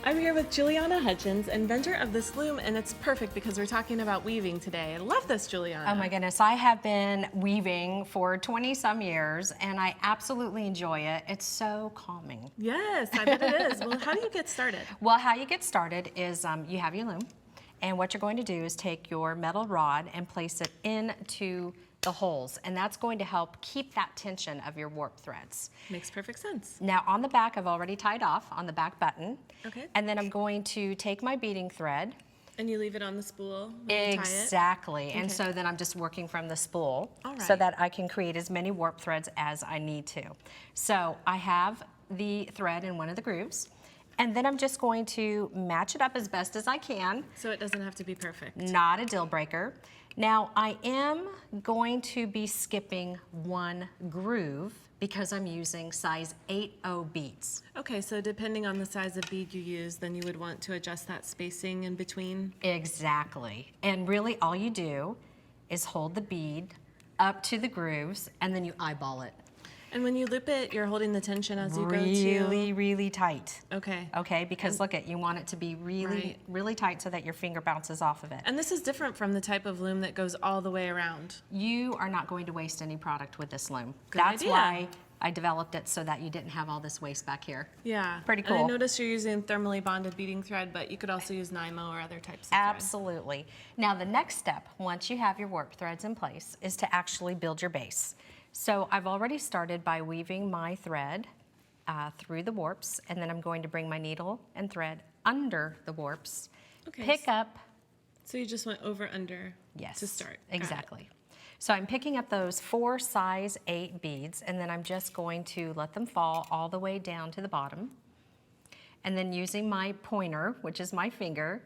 I'm here with Julianna Hudgins, inventor of this loom, and it's perfect because we're talking about weaving today. I love this, Julianna. Oh my goodness, I have been weaving for 20 some years and I absolutely enjoy it. It's so calming. Yes, I bet it is. Well, how do you get started? Well, how you get started is you have your loom, and what you're going to do is take your metal rod and place it into the holes, and that's going to help keep that tension of your warp threads. Makes perfect sense. Now on the back, I've already tied off on the back button. Okay. And then I'm going to take my beading thread. And you leave it on the spool when you tie it? Exactly, and Okay. so then I'm just working from the spool All so right. that I can create as many warp threads as I need to. So I have the thread in one of the grooves, and then I'm just going to match it up as best as I can. So it doesn't have to be perfect. Not a deal breaker. Now I am going to be skipping one groove because I'm using size 8/0 beads. Okay, so depending on the size of bead you use, then you would want to adjust that spacing in between. Exactly. And really all you do is hold the bead up to the grooves and then you eyeball it. And when you loop it, you're holding the tension as you go to... Really tight. Okay. Okay, because look you want it to be Right. really tight so that your finger bounces off of it. And this is different from the type of loom that goes all the way around. You are not going to waste any product with this loom. Good That's idea. why I developed it so that you didn't have all this waste back here. Yeah. Pretty And I cool. noticed you're using thermally bonded beading thread, but you could also use Nymo or other types of Absolutely. Now the next step, once you have your warp threads in place, is to actually build your base. So I've already started by weaving my thread through the warps, and then I'm going to bring my needle and thread under the warps, Okay, pick up, So you just went over under yes, to start. Got it. exactly. So I'm picking up those 4 size 8 beads, and then I'm just going to let them fall all the way down to the bottom. And then using my pointer, which is my finger,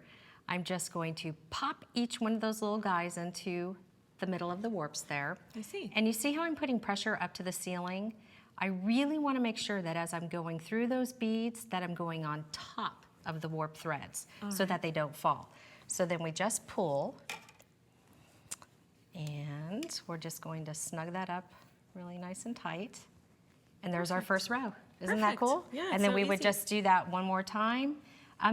I'm just going to pop each one of those little guys into the middle of the warps there. I see. And you see how I'm putting pressure up to the ceiling? I really want to make sure that as I'm going through those beads, that I'm going on top of the warp threads so that they don't fall. So then we just pull, and we're just going to snug that up really nice and tight. And there's our first row. Isn't that Perfect. cool? Yeah, And then so we would easy. just do that one more time.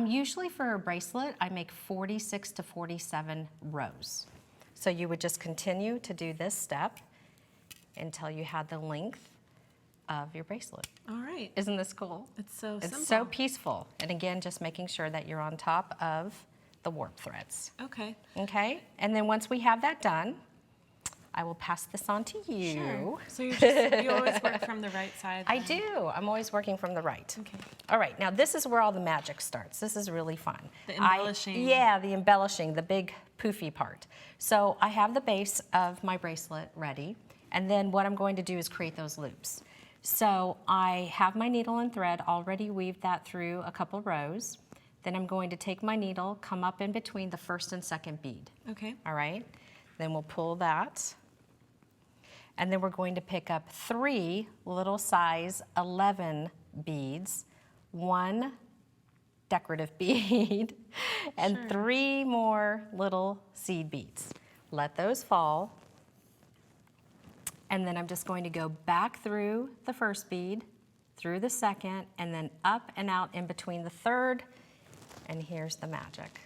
Usually for a bracelet, I make 46 to 47 rows. So you would just continue to do this step until you had the length of your bracelet. All right. Isn't this cool? It's so It's simple. so peaceful. And again, just making sure that you're on top of the warp threads. Okay. Okay? And then once we have that done, I will pass this on to you. Sure. So you always work from the right side? I then? do. I'm always working from the right. Okay. All right, now this is where all the magic starts. This is really fun. The embellishing. Yeah, the embellishing, the big poofy part. So I have the base of my bracelet ready, and then what I'm going to do is create those loops. So I have my needle and thread already weaved that through a couple rows. Then I'm going to take my needle, come up in between the first and second bead. Okay. All right, then we'll pull that. And then we're going to pick up 3 little size 11 beads, 1 decorative bead, and Sure. 3 more little seed beads. Let those fall. And then I'm just going to go back through the first bead, through the second, and then up and out in between the third. And here's the magic.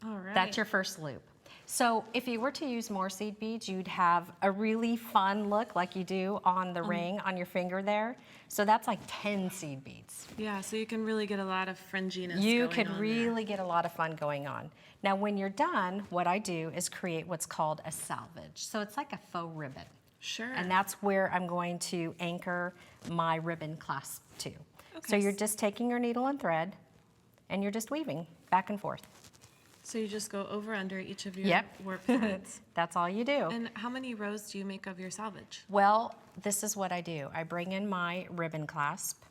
All right. That's your first loop. So if you were to use more seed beads, you'd have a really fun look like you do on the ring on your finger there. So that's like 10 seed beads. Yeah, so you can really get a lot of fringiness You going could on really get a lot of fun going on. Now when you're done, what I do is create what's called a salvage. So it's like a faux ribbon. Sure. And that's where I'm going to anchor my ribbon clasp to. So Okay. you're just taking your needle and thread and you're just weaving back and forth. So you just go over under each of your Yep. warp threads. That's all you do. And how many rows do you make of your salvage? Well, this is what I do. I bring in my ribbon clasp,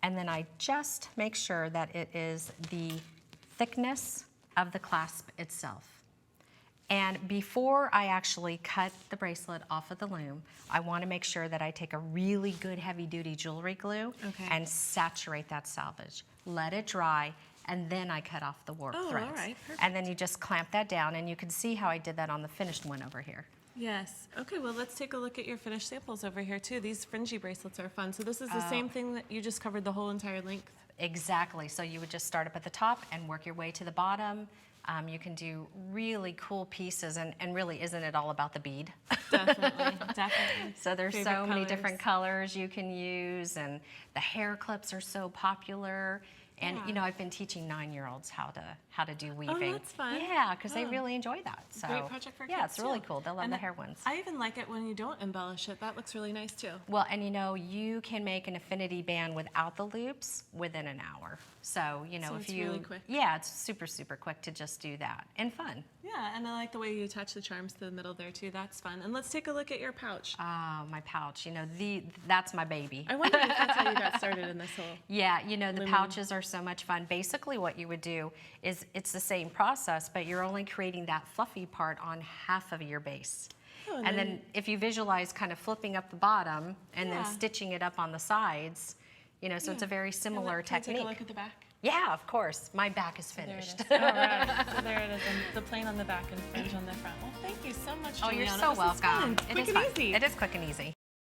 and then I just make sure that it is the thickness of the clasp itself. And before I actually cut the bracelet off of the loom, I want to make sure that I take a really good heavy-duty jewelry glue Okay. and saturate that salvage. Let it dry, and then I cut off the warp Oh, threads. all right, perfect. And then you just clamp that down, and you can see how I did that on the finished one over here. Yes. Okay, well, let's take a look at your finished samples over here too. These fringy bracelets are fun. So this is the same thing that you just covered the whole entire length? Exactly. So you would just start up at the top and work your way to the bottom. You can do really cool pieces, and really, isn't it all about the bead? Definitely, definitely. So there's Favorite so many colors. different colors you can use, and the hair clips are so popular. And Yeah. you know, I've been teaching 9-year-olds how to do weaving. that's fun. Yeah, because they Oh. really enjoy that. So Great project for yeah, kids, it's really too. cool. They love And the hair ones. I even like it when you don't embellish it. That looks really nice too. Well, and you know, you can make an affinity band without the loops within an hour. So, you know, So if it's you, really quick. yeah, it's super, super quick to just do that and fun. Yeah, and I like the way you attach the charms to the middle there too. That's fun. And let's take a look at your pouch. Oh, my pouch, you know, that's my baby. I wonder if that's how you got started in this whole. Yeah, you know, the Loom. pouches are so much fun. Basically what you would do is it's the same process, but you're only creating that fluffy part on half of your base. Oh, And then if you visualize kind of flipping up the bottom and then Yeah. stitching it up on the sides, you know, so it's a very similar Can I technique. take a look at the back? Yeah, of course. My back is There it finished. is. All right. So there it is. And the plain on the back and fringe on the front. Well, thank you so much, Oh, Julianna. you're so This is welcome. fun. It Quick is and fun. easy. It is quick and easy.